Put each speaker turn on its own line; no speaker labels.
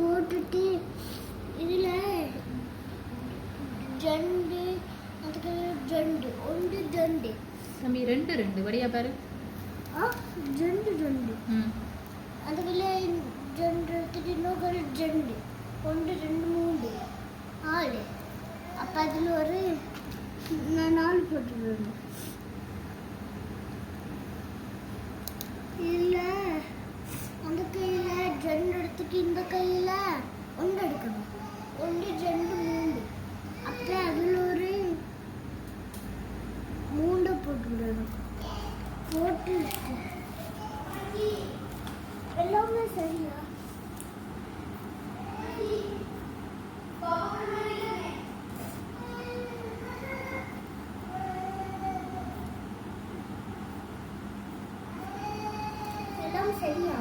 போட்டுட்டு இதில் ஜண்டு அதுக்கு ஜண்டு ஒன்று ஜண்டு
தம்பி ரெண்டு ரெண்டு வடியா பாரு
ஜண்டு ஜண்டு அதுக்குள்ள ஜண்டு எடுத்துட்டு இன்னொரு ஜண்டு ஒன்று ரெண்டு மூணு நாலு அப்போ அதில் ஒரு நான் 4 போட்டுருவேன். இல்லை அந்த கையில் ஜண்டு எடுத்துட்டு இந்த கையில் ஒன்று எடுக்கணும். ஒன்று ஜண்டு மூணு அப்புறம் அதில் ஒரு 3 போட்டுவிடணும். போட்டு எல்லாமே சரியா எல்லாம் சரியா